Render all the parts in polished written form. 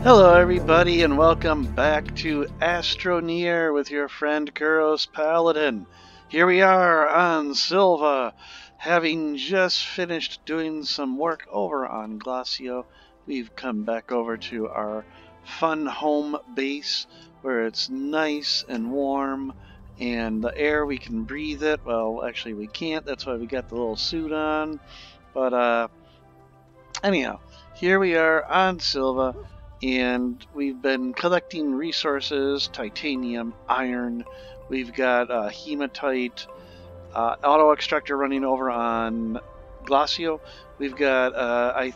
Hello everybody and welcome back to Astroneer with your friend Kuros Paladin. Here we are on Silva, having just finished doing some work over on Glacio. We've come back over to our fun home base where it's nice and warm and the air, we can breathe it. Well, actually we can't, that's why we got the little suit on. But anyhow, here we are on Silva. And we've been collecting resources, titanium, iron. We've got hematite, auto extractor running over on Glacio. We've got, I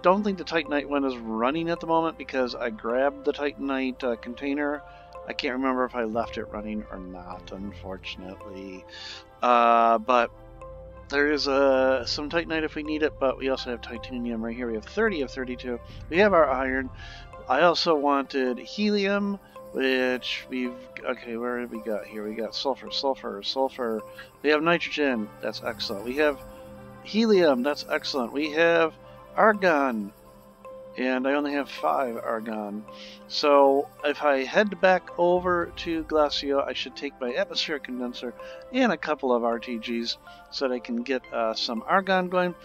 don't think the titanite one is running at the moment because I grabbed the titanite container. I can't remember if I left it running or not, unfortunately. But there is some titanite if we need it, but we also have titanium right here. We have 30 of 32. We have our iron. I also wanted helium, which we've... Okay, where have we got here? We got sulfur, sulfur, sulfur. We have nitrogen. That's excellent. We have helium. That's excellent. We have argon. And I only have 5 argon. So if I head back over to Glacio, I should take my atmospheric condenser and a couple of RTGs so that I can get some argon going.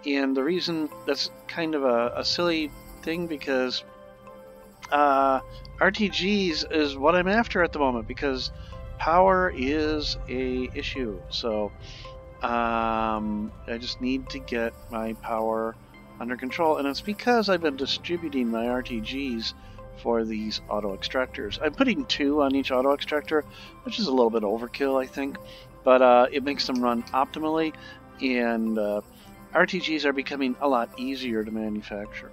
And the reason that's kind of a silly thing because RTGs is what I'm after at the moment because power is a issue. So I just need to get my power under control, and it's because I've been distributing my RTGs for these auto extractors. I'm putting 2 on each auto extractor, which is a little bit overkill, I think, but it makes them run optimally, and RTGs are becoming a lot easier to manufacture.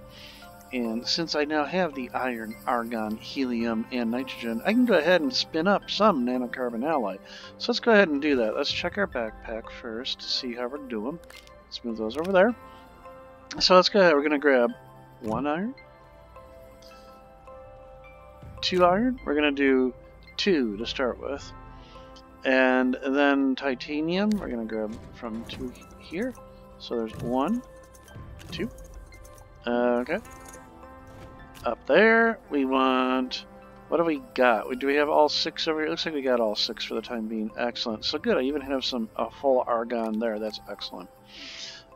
And since I now have the iron, argon, helium, and nitrogen, I can go ahead and spin up some nanocarbon alloy. So let's go ahead and do that. Let's check our backpack first to see how we're doing. Let's move those over there. So let's go ahead, we're going to grab 1 iron, 2 iron, we're going to do 2 to start with, and then titanium, we're going to grab from 2 here, so there's 1, 2, okay, up there, we want, what do we got? Do we have all 6 over here? It looks like we got all 6 for the time being, excellent, so good, I even have a full argon there, that's excellent.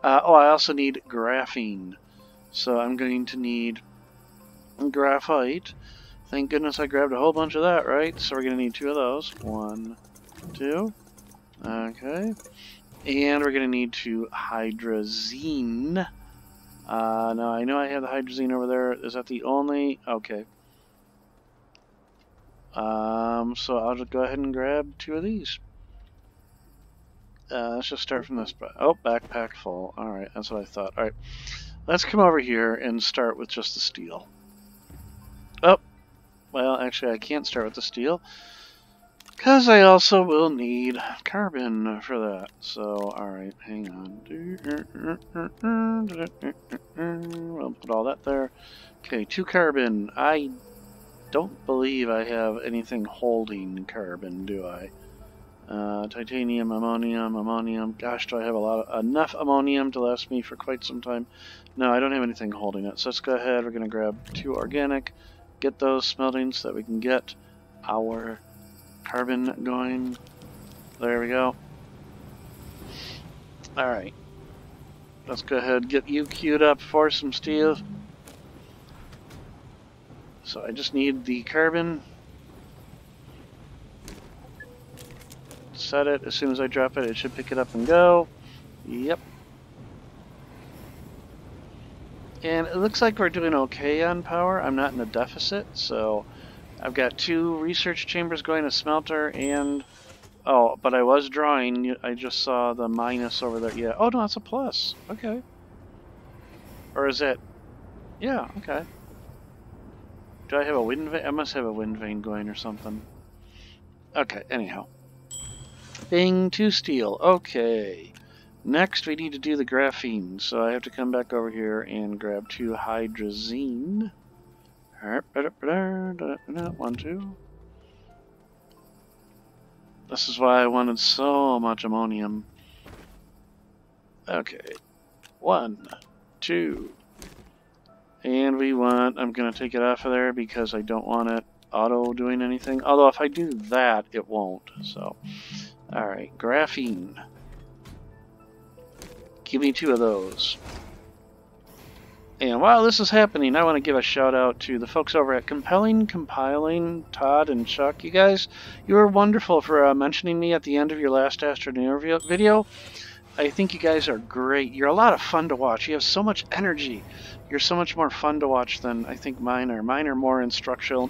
Oh, I also need graphene. So I'm going to need graphite. Thank goodness I grabbed a whole bunch of that, right? So we're going to need 2 of those. 1, 2. Okay. And we're going to need 2 hydrazine. Now I know I have the hydrazine over there. Is that the only? Okay. So I'll just go ahead and grab 2 of these. Let's just start from this. Oh, backpack full. Alright, that's what I thought. Alright, let's come over here and start with just the steel. Oh, well, actually I can't start with the steel because I also will need carbon for that. So, alright, hang on. We'll put all that there. Okay, 2 carbon. I don't believe I have anything holding carbon, do I? Titanium, ammonium. Gosh, do I have enough ammonium to last me for quite some time? No, I don't have anything holding it. So let's go ahead. We're going to grab 2 organic, get those smelting so that we can get our carbon going. There we go. Alright. Let's go ahead and get you queued up for some steel. So I just need the carbon. Set it. As soon as I drop it, it should pick it up and go. Yep. And it looks like we're doing okay on power. I'm not in a deficit, so I've got 2 research chambers going, a smelter, and... Oh, but I was drawing. I just saw the minus over there. Yeah. Oh, no, it's a plus. Okay. Or is it... Yeah, okay. Do I have a wind vane? I must have a wind vane going or something. Okay, anyhow. Bing, 2 steel. Okay. Next, we need to do the graphene. So I have to come back over here and grab 2 hydrazine. 1, 2. This is why I wanted so much ammonium. Okay. 1, 2. And we want, I'm going to take it off of there because I don't want it auto doing anything. Although if I do that, it won't. So, alright, graphene. Give me 2 of those. And while this is happening, I want to give a shout out to the folks over at Compelling Compiling, Todd and Chuck. You guys, you were wonderful for mentioning me at the end of your last Astroneer video. I think you guys are great. You're a lot of fun to watch. You have so much energy. You're so much more fun to watch than I think mine are. Mine are more instructional,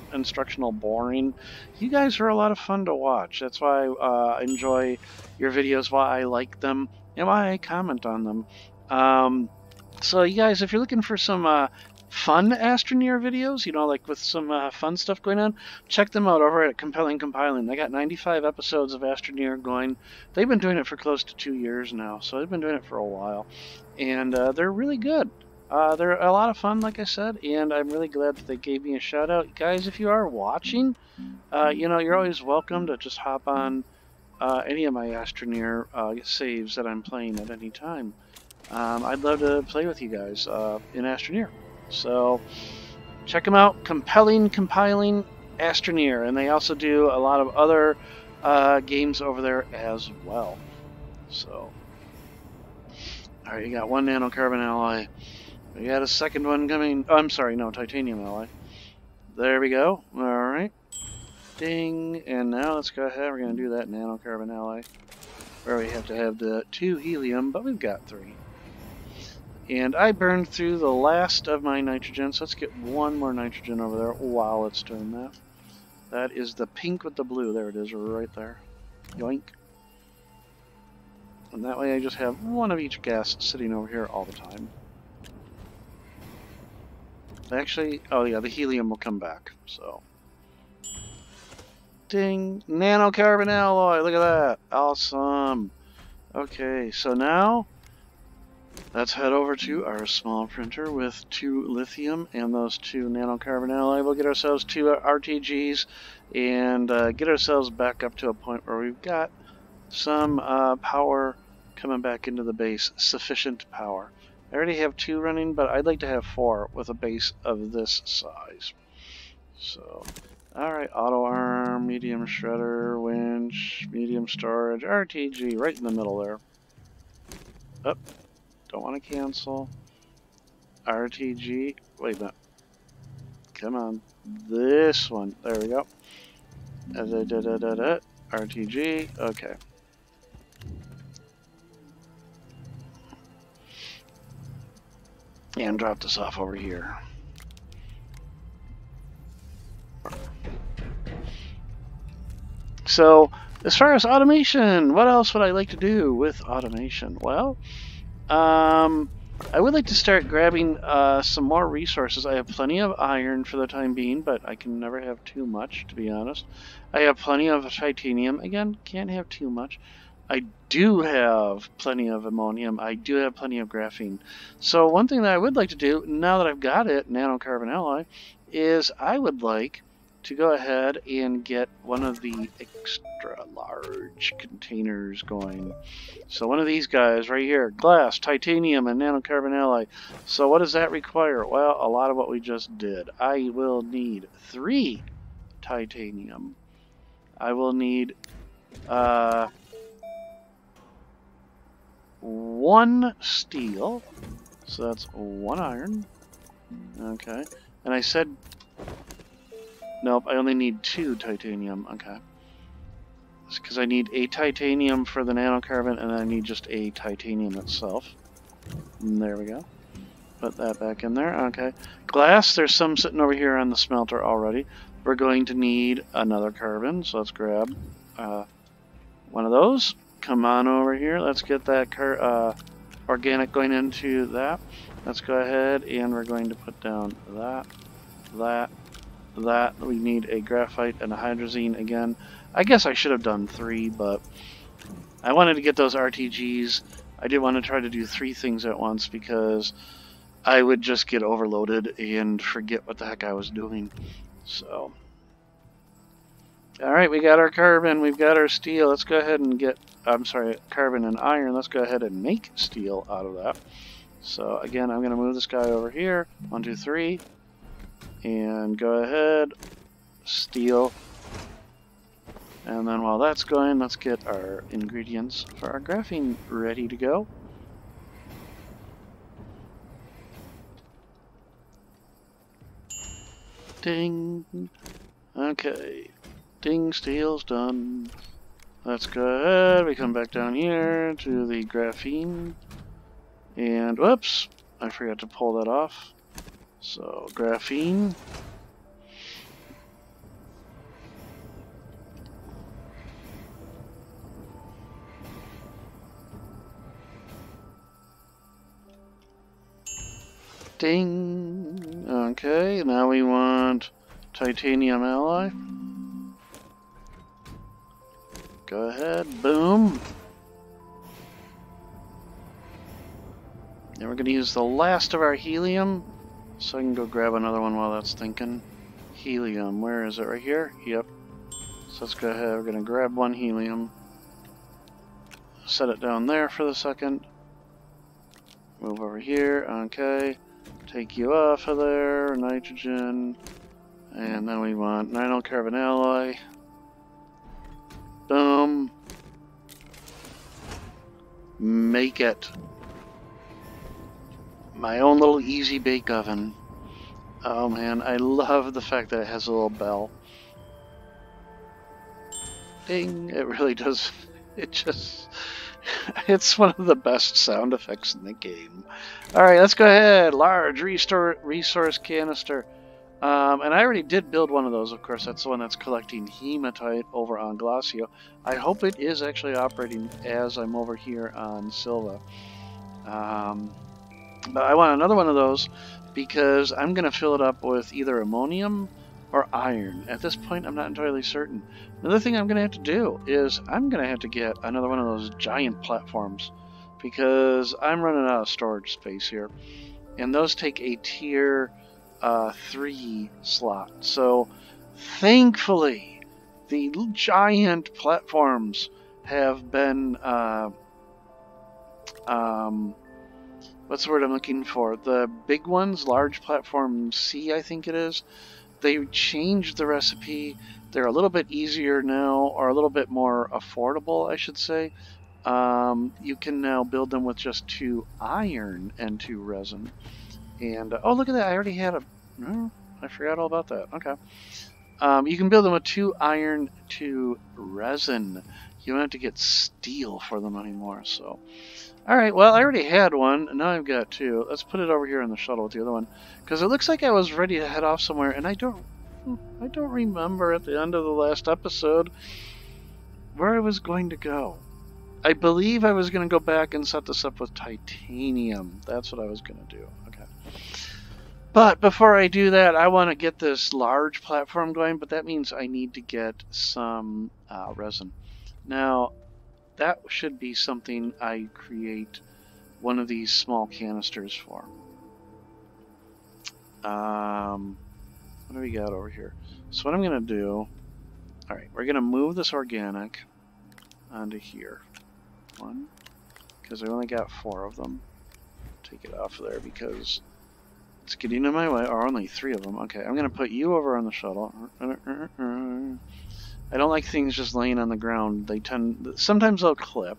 boring. You guys are a lot of fun to watch. That's why I enjoy your videos, why I like them, and why I comment on them. So you guys, if you're looking for some fun Astroneer videos, you know, like with some fun stuff going on, check them out over at Compelling Compiling. They got 95 episodes of Astroneer going. They've been doing it for close to 2 years now, so they've been doing it for a while. And they're really good. They're a lot of fun, like I said, and I'm really glad that they gave me a shout out. Guys, if you are watching, you know, you're always welcome to just hop on any of my Astroneer saves that I'm playing at any time. I'd love to play with you guys in Astroneer. So check them out, Compelling Compiling Astroneer, and they also do a lot of other games over there as well. So, all right, you got 1 nanocarbon alloy. We got a second one coming. Oh, I'm sorry, no, titanium alloy. There we go. All right, ding, and now let's go ahead. We're going to do that nanocarbon alloy, where we have to have the 2 helium, but we've got 3. And I burned through the last of my nitrogen, so let's get 1 more nitrogen over there while it's doing that. That is the pink with the blue. There it is, right there. Yoink. And that way I just have 1 of each gas sitting over here all the time. Actually, oh yeah, the helium will come back, so. Ding! Nanocarbon alloy, look at that! Awesome! Okay, so now let's head over to our small printer with 2 lithium and those 2 nanocarbon alloy. We'll get ourselves 2 RTGs and get ourselves back up to a point where we've got some power coming back into the base, sufficient power. I already have 2 running, but I'd like to have 4 with a base of this size. So, alright, auto arm, medium shredder, winch, medium storage, RTG, right in the middle there. Up. Don't want to cancel. RTG. Wait a minute. Come on. This one. There we go. RTG. Okay. And drop this off over here. So, as far as automation, what else would I like to do with automation? Well, I would like to start grabbing some more resources. I have plenty of iron for the time being, but I can never have too much, to be honest. I have plenty of titanium. Again, can't have too much. I do have plenty of ammonium. I do have plenty of graphene. So one thing that I would like to do, now that I've got it, nanocarbon alloy, is I would like to go ahead and get one of the extra large containers going. So one of these guys right here, glass, titanium, and nanocarbon alloy. So what does that require? Well, a lot of what we just did. I will need 3 titanium. I will need 1 steel. So that's 1 iron. Okay. And I said, nope, I only need 2 titanium. Okay. It's because I need a titanium for the nanocarbon, and I need just a titanium itself. And there we go. Put that back in there. Okay. Glass, there's some sitting over here on the smelter already. We're going to need another carbon, so let's grab one of those. Come on over here. Let's get that organic going into that. Let's go ahead, and we're going to put down that. We need a graphite and a hydrazine again. I guess I should have done 3, but I wanted to get those RTGs. I didn't want to try to do 3 things at once because I would just get overloaded and forget what the heck I was doing. So, alright, we got our carbon, we've got our steel. Let's go ahead and get, I'm sorry, carbon and iron. Let's go ahead and make steel out of that. So again, I'm going to move this guy over here. 1, 2, 3. And go ahead, steal. And then while that's going, let's get our ingredients for our graphene ready to go. Ding. Okay. Ding, steel's done. Let's go ahead. We come back down here to the graphene. And whoops, I forgot to pull that off. So graphene. Ding. Okay, now we want titanium alloy. Go ahead, boom. And we're going to use the last of our helium, so I can go grab another one while that's thinking. Helium, where is it? Right here? Yep. So let's go ahead, we're going to grab one helium. Set it down there for the second. Move over here, okay. Take you off of there, nitrogen. And then we want nylocarbon alloy. Boom. Make it. My own little easy bake oven. Oh man, I love the fact that it has a little bell. Ding, it really does. It just, it's one of the best sound effects in the game. Alright, let's go ahead. Large resource canister. And I already did build one of those, of course. That's the one that's collecting hematite over on Glacio. I hope it is actually operating as I'm over here on Silva. But I want another one of those because I'm going to fill it up with either ammonium or iron. At this point, I'm not entirely certain. Another thing I'm going to have to do is I'm going to have to get another one of those giant platforms because I'm running out of storage space here. And those take a tier 3 slot. So thankfully, the giant platforms have been what's the word I'm looking for? The big ones, large platform C, I think it is. They changed the recipe. They're a little bit easier now, or a little bit more affordable, I should say. You can now build them with just 2 iron and 2 resin. And oh, look at that! I already had a. Oh, I forgot all about that. Okay. You can build them with 2 iron, 2 resin. You don't have to get steel for them anymore. So. Alright, well, I already had one, and now I've got 2. Let's put it over here in the shuttle with the other one. Because it looks like I was ready to head off somewhere, and I don't remember at the end of the last episode where I was going to go. I believe I was going to go back and set this up with titanium. That's what I was going to do. Okay. But before I do that, I want to get this large platform going, but that means I need to get some resin. Now, that should be something I create one of these small canisters for. What do we got over here? So what I'm going to do, alright, we're going to move this organic onto here. 1, because I only got 4 of them. Take it off of there because it's getting in my way, or only 3 of them. Okay, I'm going to put you over on the shuttle. I don't like things just laying on the ground. They sometimes they'll clip.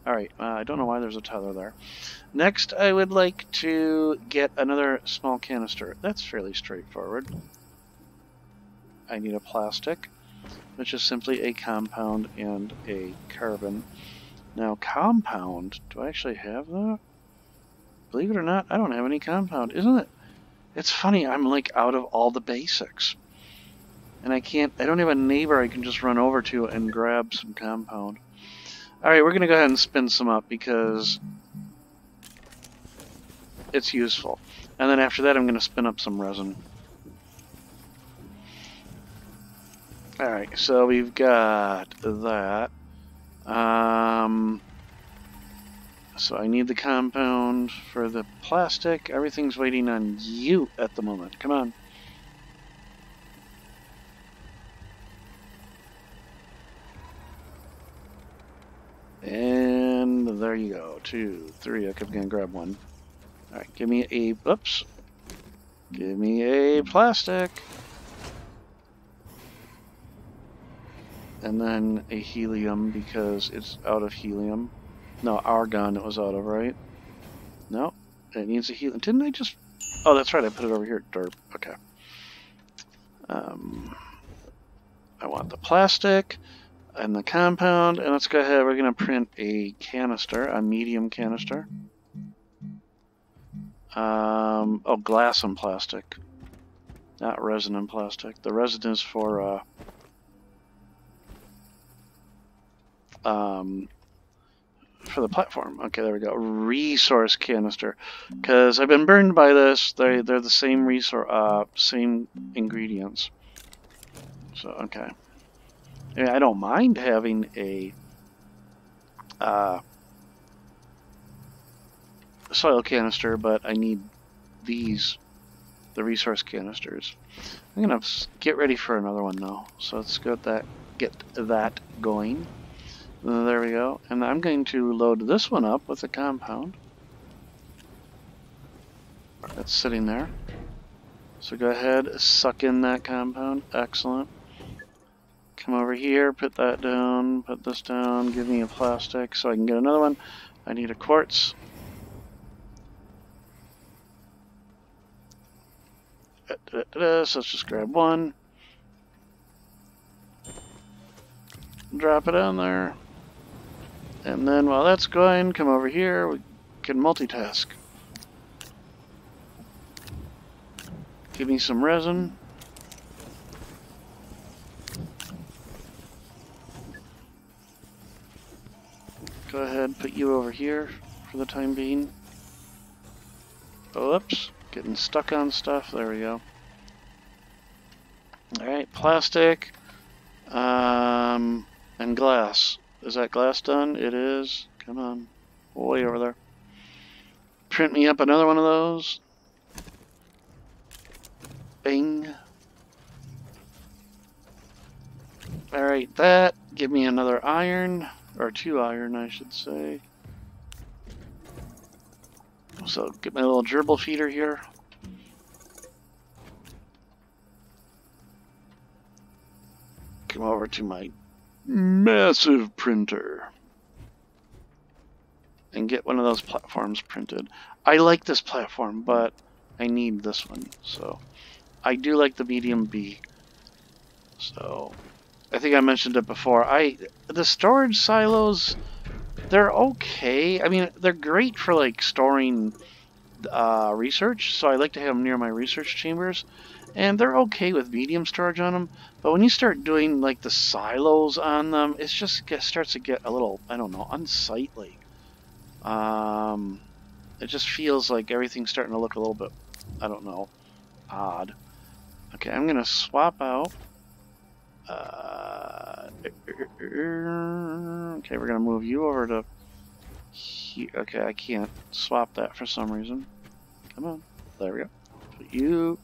Alright, I don't know why there's a tether there. Next, I would like to get another small canister. That's fairly straightforward. I need a plastic, which is simply a compound and a carbon. Now, compound, do I actually have that? Believe it or not, I don't have any compound. Isn't it? It's funny, I'm like out of all the basics. And I don't have a neighbor I can just run over to and grab some compound. Alright, we're going to go ahead and spin some up because it's useful. And then after that, I'm going to spin up some resin. Alright, so we've got that. So I need the compound for the plastic. Everything's waiting on you at the moment. Come on. And there you go. 2, 3. I'm going to grab one. Alright, give me a... Oops. Give me a plastic. And then a helium because it's out of helium. No, argon it was out of, right? No, it needs a helium. Didn't I just... Oh, that's right, I put it over here. Derp. Okay. I want the plastic and the compound, and let's go ahead. We're going to print a canister, a medium canister. Oh, glass and plastic. Not resin and plastic. The resin is for the platform. Okay, there we go. Resource canister. Because I've been burned by this. They're the same resource, same ingredients. So okay. I mean, I don't mind having a soil canister, but I need these, the resource canisters. I'm gonna get ready for another one now. So let's get that going. There we go. And I'm going to load this one up with a compound. That's sitting there. So go ahead, suck in that compound. Excellent. Come over here, put that down, put this down, give me a plastic so I can get another one. I need a quartz. So let's just grab one. Drop it on there. And then while that's going, come over here, we can multitask. Give me some resin. Go ahead, put you over here for the time being. Oops, getting stuck on stuff. There we go. Alright, plastic. And glass. Is that glass done? It is. Come on. Way over there. Print me up another one of those. Bing. Alright, that. Give me another iron. Or 2 iron, I should say. So, get my little gerbil feeder here. Come over to my massive printer. And get one of those platforms printed. I like this platform, but I need this one. So, I do like the medium B. So, I think I mentioned it before. The storage silos, they're okay. I mean, they're great for like storing research. So I like to have them near my research chambers, and they're okay with medium storage on them. But when you start doing like the silos on them, it just starts to get a little, I don't know, unsightly. It just feels like everything's starting to look a little bit, I don't know, odd. Okay, I'm gonna swap out. Okay, we're gonna move you over to here. Okay, I can't swap that for some reason. Come on, there we go. Put you.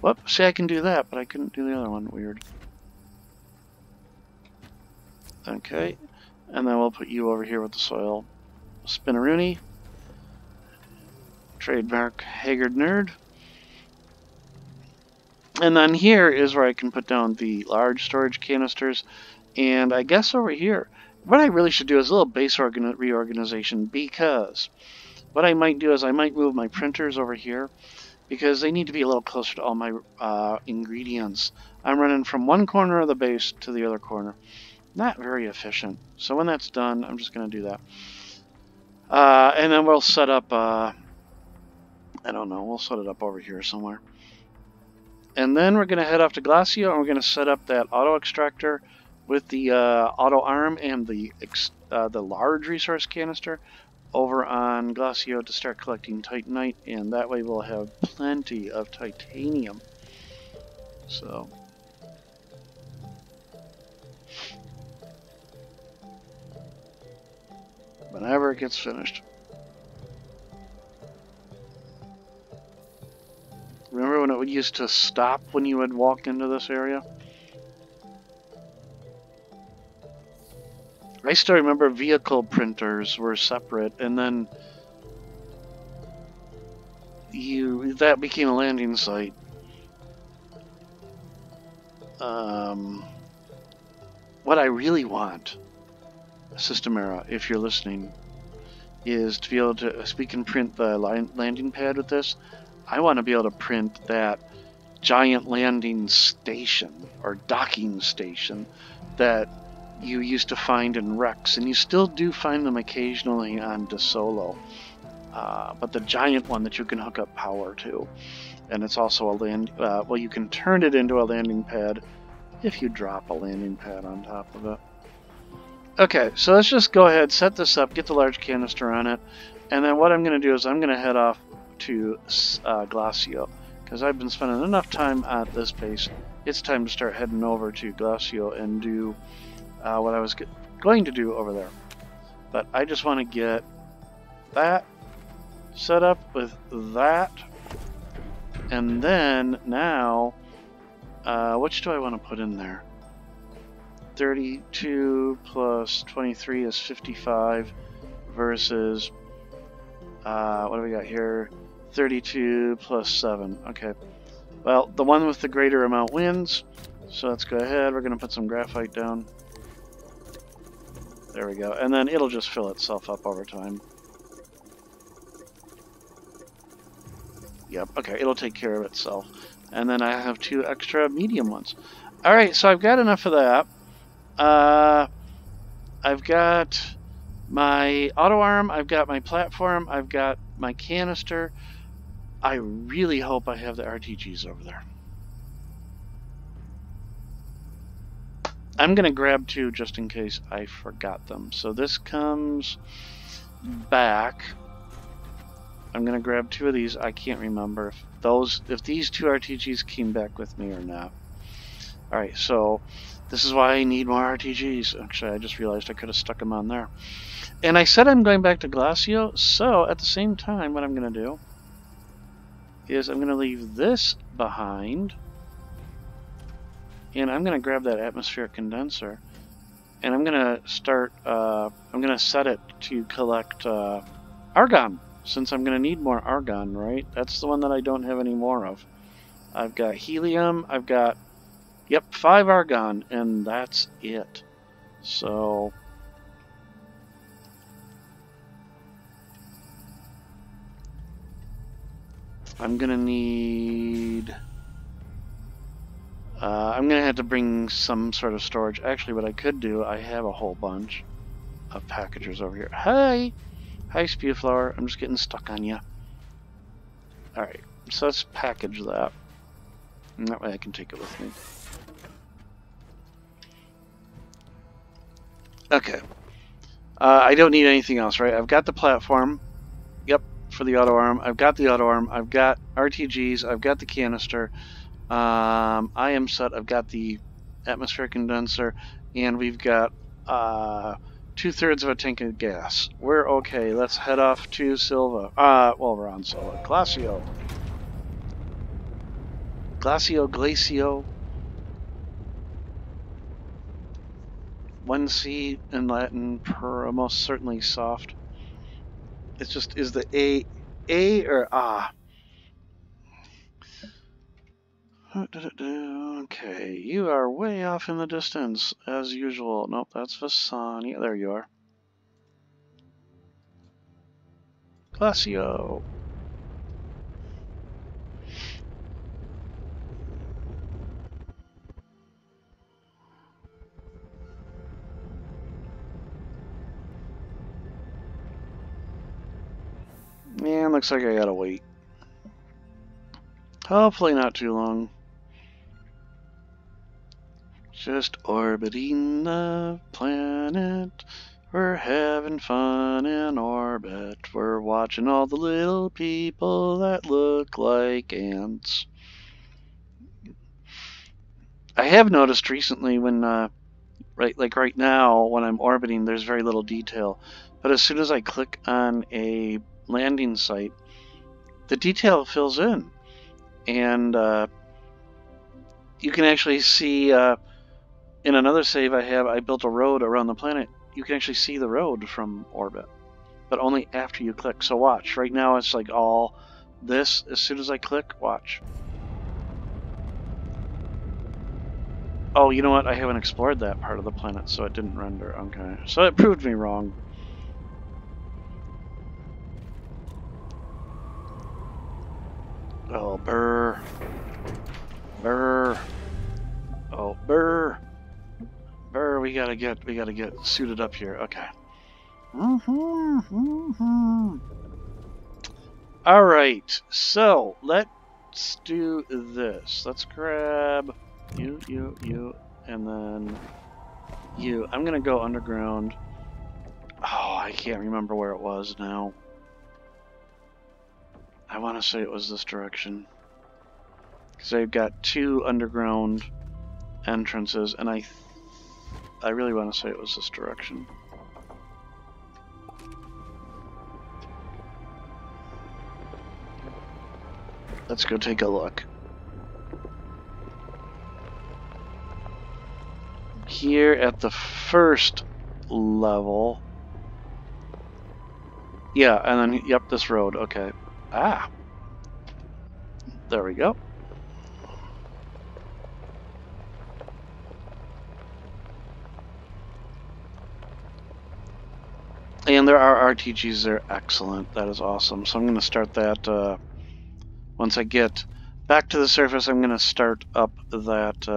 Whoop! See, I can do that, but I couldn't do the other one. Weird. Okay, and then we'll put you over here with the soil. Spinneroony. Trademark Haggard Nerd. And then here is where I can put down the large storage canisters. And I guess over here, what I really should do is a little base reorganization, because what I might do is I might move my printers over here because they need to be a little closer to all my ingredients. I'm running from one corner of the base to the other corner. Not very efficient. So when that's done, I'm just going to do that. And then we'll set up, I don't know, we'll set it up over here somewhere. And then we're going to head off to Glacio, and we're going to set up that auto extractor with the auto arm and the large resource canister over on Glacio to start collecting titanite, and that way we'll have plenty of titanium. So, whenever it gets finished. Remember when it would used to stop when you would walk into this area? I still remember vehicle printers were separate, and then that became a landing site. What I really want, System Era, if you're listening, is to be able to, we can print the landing pad with this. I want to be able to print that giant landing station or docking station that you used to find in wrecks, and you still do find them occasionally on De Solo. But the giant one that you can hook up power to, and it's also a well, you can turn it into a landing pad if you drop a landing pad on top of it. Okay, so let's just go ahead, set this up, get the large canister on it, and then what I'm going to do is I'm going to head off to Glacio, because I've been spending enough time at this base. It's time to start heading over to Glacio and do what I was going to do over there. But I just want to get that set up with that, and then now, which do I want to put in there? 32 plus 23 is 55 versus, what do we got here? 32 plus 7. Okay. Well, the one with the greater amount wins. So let's go ahead. We're going to put some graphite down. There we go. And then it'll just fill itself up over time. Yep. Okay. It'll take care of itself. And then I have 2 extra medium ones. Alright, so I've got enough of that. I've got my auto arm, I've got my platform, I've got my canister. I really hope I have the RTGs over there. I'm going to grab 2 just in case I forgot them. So this comes back. I'm going to grab 2 of these. I can't remember if these 2 RTGs came back with me or not. Alright, so this is why I need more RTGs. Actually, I just realized I could have stuck them on there. And I said I'm going back to Glacio, so at the same time, what I'm going to do is I'm going to leave this behind, and I'm going to grab that atmospheric condenser, and I'm going to start, I'm going to set it to collect argon, since I'm going to need more argon, right? That's the one that I don't have any more of. I've got helium, I've got, yep, 5 argon, and that's it. So I'm gonna need, I'm gonna have to bring some sort of storage. Actually, what I could do, I have a whole bunch of packagers over here. Hi Spewflower, I'm just getting stuck on you. Alright, so let's package that, and that way I can take it with me. Okay. I don't need anything else, right? I've got the platform. Yep, for the auto arm. I've got the auto arm. I've got RTGs. I've got the canister. I am set. I've got the atmospheric condenser. And we've got 2/3 of a tank of gas. We're okay. Let's head off to Silva. Well, we're on Silva. Glacio. Glacio. 1C in Latin per, most certainly soft. It's just, is the A or ah? Okay, you are way off in the distance, as usual. Nope, that's Vasani. There you are. Glacio. Man, looks like I gotta wait. Hopefully not too long. Just orbiting the planet. We're having fun in orbit. We're watching all the little people that look like ants. I have noticed recently when, right now, when I'm orbiting, there's very little detail. But as soon as I click on a landing site, the detail fills in. And you can actually see, in another save I built a road around the planet. You can actually see the road from orbit, but only after you click. So watch, right now it's like all this as soon as I click. Watch. Oh, you know what? I haven't explored that part of the planet, so it didn't render. Okay. So it proved me wrong. Oh, brr. Brr. Oh, brr. Brr, we gotta get suited up here. Okay. Alright, so let's do this. Let's grab you, and then you. I'm gonna go underground. Oh, I can't remember where it was now. I want to say it was this direction. Because I've got 2 underground entrances, and I really want to say it was this direction. Let's go take a look. Here at the first level. Yeah, and then, yep, this road. Okay. Ah. There we go. And there are RTGs there. Excellent. That is awesome. So I'm going to start that once I get back to the surface. I'm going to start up that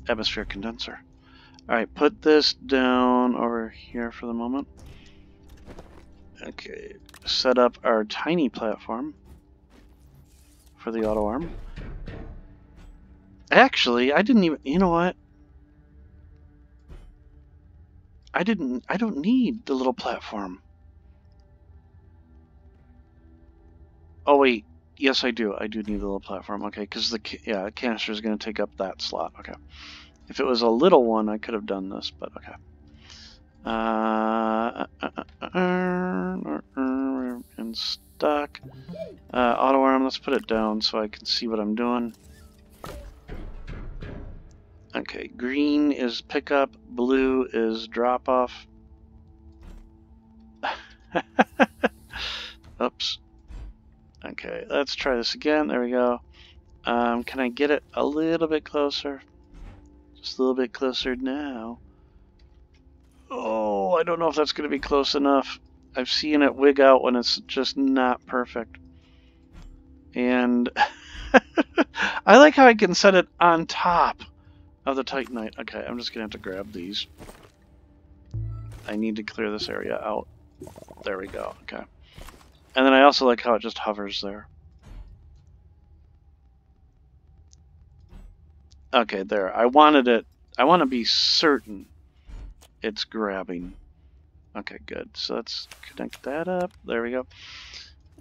atmosphere condenser. Alright, put this down over here for the moment. Okay, set up our tiny platform for the auto arm. Actually, I didn't even, you know what? I don't need the little platform. Oh wait, yes I do. I do need the little platform. Okay, because the canister is going to take up that slot. Okay. If it was a little one, I could have done this, but okay. And stuck. Auto arm, let's put it down so I can see what I'm doing. Okay, green is pickup, blue is drop off. Oops. Okay, let's try this again. There we go. Can I get it a little bit closer? Just a little bit closer now. Oh, I don't know if that's going to be close enough. I've seen it wig out when it's just not perfect. And I like how I can set it on top of the Titanite. Okay, I'm just going to have to grab these. I need to clear this area out. There we go. Okay. And then I also like how it just hovers there. Okay, there. I wanted it. I want to be certain it's grabbing. Okay, good. So let's connect that up. There we go.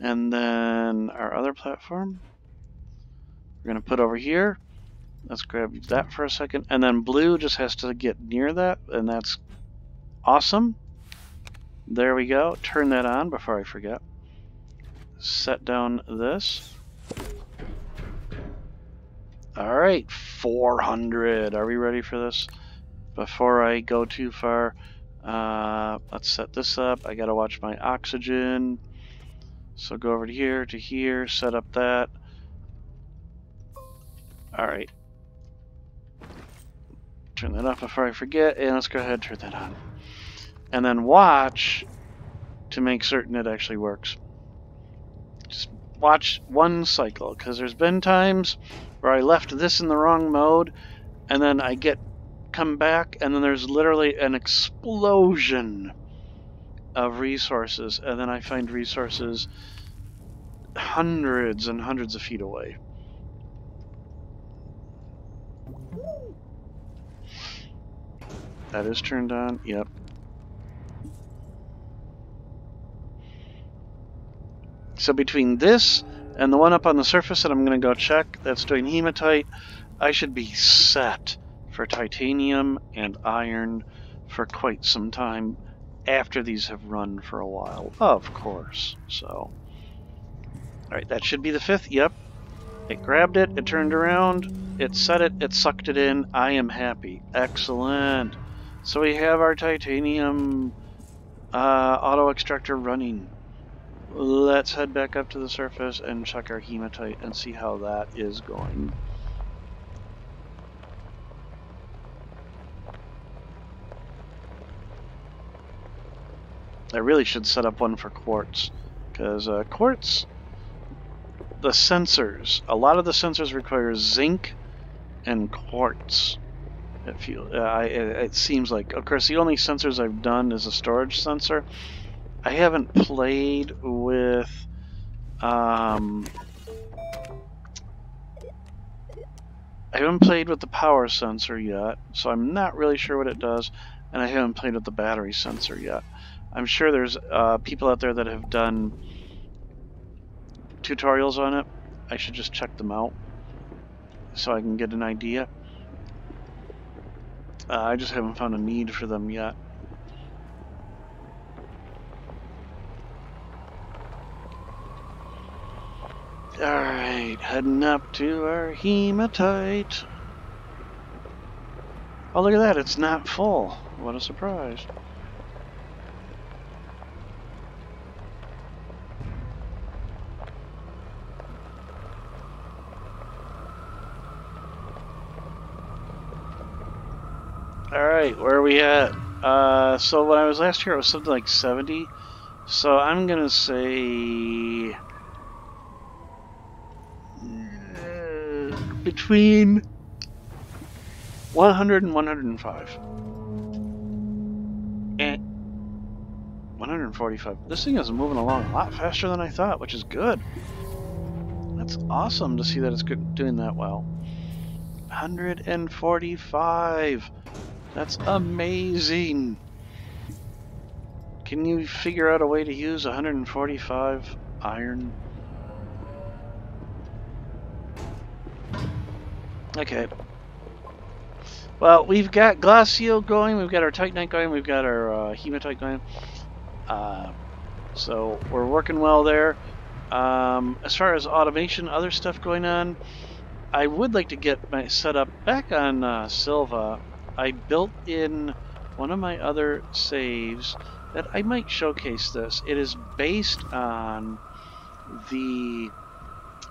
And then our other platform, we're going to put over here. Let's grab that for a second. And then blue just has to get near that, and that's awesome. There we go. Turn that on before I forget. Set down this. Alright, 400. Are we ready for this? Before I go too far, let's set this up. I gotta watch my oxygen. So go over to here, set up that. Alright. Turn that off before I forget, and let's go ahead and turn that on. And then watch to make certain it actually works. Just watch one cycle, because there's been times where I left this in the wrong mode, and then I come back, and then there's literally an explosion of resources, and then I find resources hundreds and hundreds of feet away. That is turned on, yep. So between this and the one up on the surface that I'm going to go check that's doing hematite, I should be set for titanium and iron for quite some time after these have run for a while, of course. So, alright, that should be the 5th, yep. It grabbed it, it turned around, it set it, it sucked it in. I am happy. Excellent. So we have our titanium Auto extractor running. Let's head back up to the surface and check our hematite and see how that is going. I really should set up one for quartz, because quartz, the sensors, a lot of the sensors require zinc and quartz. It seems like, of course, the only sensors I've done is a storage sensor. I haven't played with the power sensor yet, so I'm not really sure what it does, and I haven't played with the battery sensor yet. I'm sure there's people out there that have done tutorials on it. I should just check them out so I can get an idea. I just haven't found a need for them yet. Alright, heading up to our hematite. Oh, look at that, it's not full. What a surprise. Alright, where are we at? So when I was last here, it was something like 70. So I'm gonna say between 100 and 105. And 145. This thing is moving along a lot faster than I thought, which is good. That's awesome to see that it's doing that well. 145. That's amazing. Can you figure out a way to use 145 iron? Okay. Well, we've got Glacio going, we've got our Titanite going, we've got our hematite going. So we're working well there. As far as automation, other stuff going on, I would like to get my setup back on Silva. I built in one of my other saves that I might showcase this. It is based on the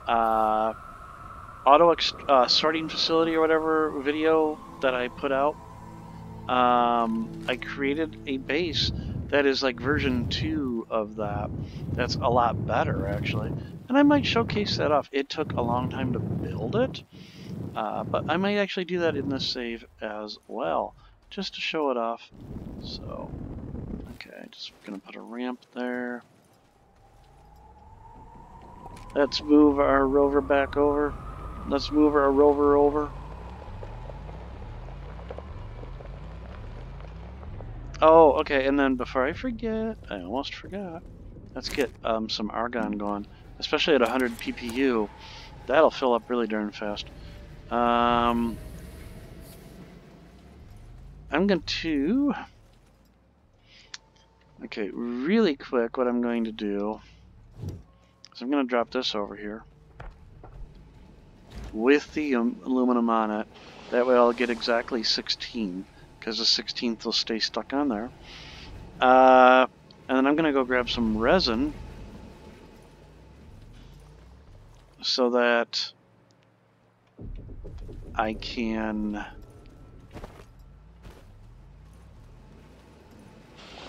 auto sorting facility or whatever video that I put out. I created a base that is like version 2 of that. That's a lot better, actually. And I might showcase that off. It took a long time to build it. But I might actually do that in this save as well, just to show it off. So, okay, just gonna put a ramp there. Let's move our rover back over. Let's move our rover over. Oh, okay, and then before I forget, I almost forgot. Let's get some argon going, especially at 100 PPU. That'll fill up really darn fast. I'm going to... Okay, really quick, what I'm going to do is I'm going to drop this over here with the aluminum on it. That way I'll get exactly 16, because the 16th will stay stuck on there. And then I'm going to go grab some resin so that I can...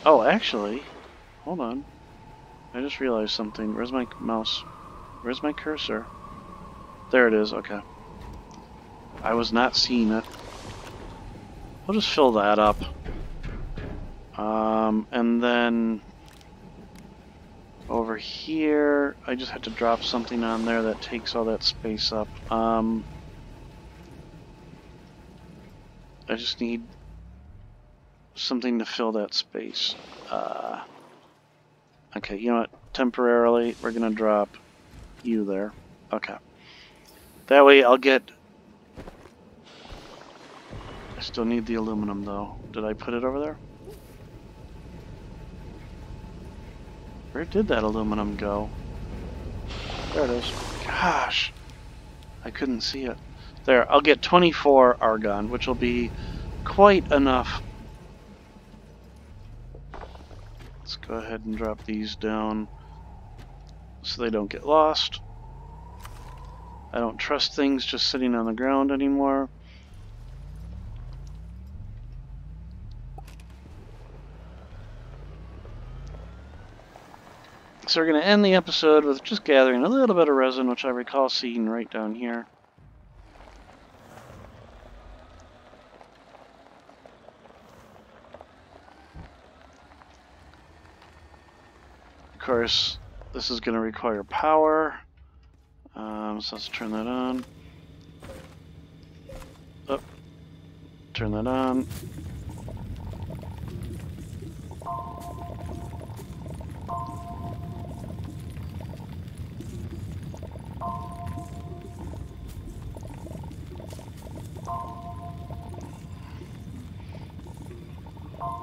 Oh, actually, hold on. I just realized something. Where's my mouse? Where's my cursor? There it is, okay. I was not seeing it. We'll just fill that up. And then over here, I just had to drop something on there that takes all that space up. I just need something to fill that space. Okay, you know what? Temporarily, we're gonna drop you there. Okay. That way I'll get... I still need the aluminum though. Did I put it over there? Where did that aluminum go? There it is. Gosh! I couldn't see it. There, I'll get 24 argon, which will be quite enough. Let's go ahead and drop these down so they don't get lost. I don't trust things just sitting on the ground anymore. So we're going to end the episode with just gathering a little bit of resin, which I recall seeing right down here. Of course, this is going to require power. So let's turn that on. Oh, turn that on.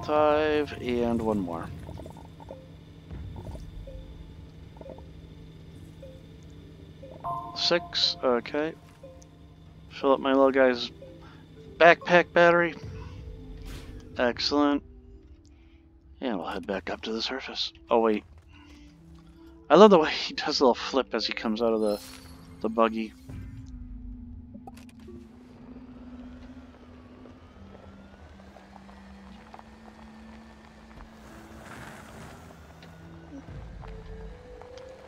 Five and one more. Six, okay. Fill up my little guy's backpack battery. Excellent. And we'll head back up to the surface. Oh wait. I love the way he does a little flip as he comes out of the buggy.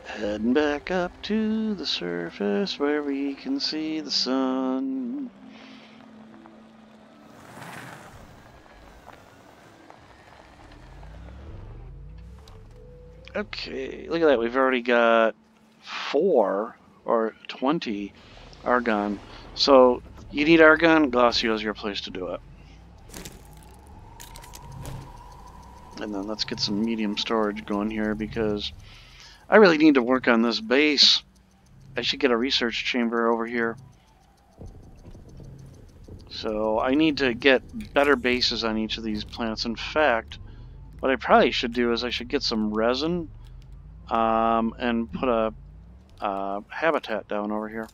Heading back up to the surface where we can see the sun. Okay, look at that. We've already got 4 or 20 argon. So you need argon, Glacio is your place to do it. And then let's get some medium storage going here because I really need to work on this base. I should get a research chamber over here. So I need to get better bases on each of these plants. In fact, what I probably should do is I should get some resin and put a habitat down over here.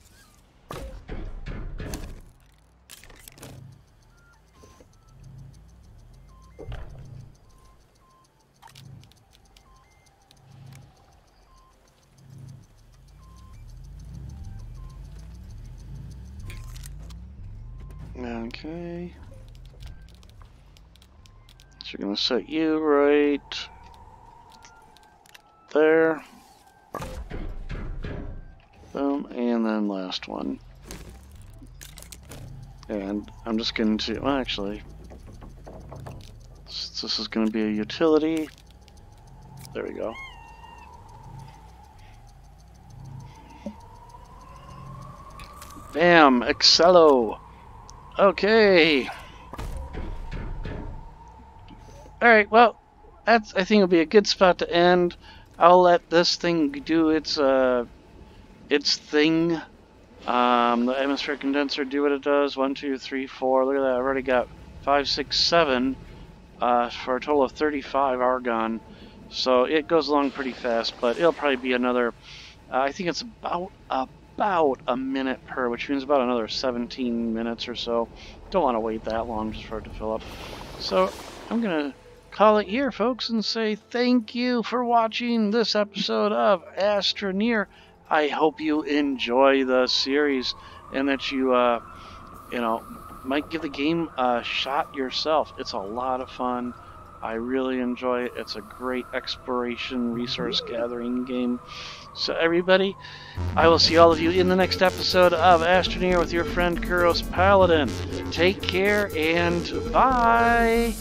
Okay. So we're going to set you right there. Boom. And then last one. And I'm just going to, well, actually, this is going to be a utility. There we go. Bam! Excello! Okay. Alright, well, that's, I think, will be a good spot to end. I'll let this thing do its thing. The atmospheric condenser do what it does. 1, 2, 3, 4. Look at that. I've already got 5, 6, 7 for a total of 35 argon. So it goes along pretty fast, but it'll probably be another, I think it's about a minute per, which means about another 17 minutes or so. Don't want to wait that long just for it to fill up. So I'm going to call it here, folks, and say thank you for watching this episode of Astroneer. I hope you enjoy the series and that you, you know, might give the game a shot yourself. It's a lot of fun. I really enjoy it. It's a great exploration, resource gathering game. So everybody, I will see all of you in the next episode of Astroneer with your friend Kuros Paladin. Take care and bye!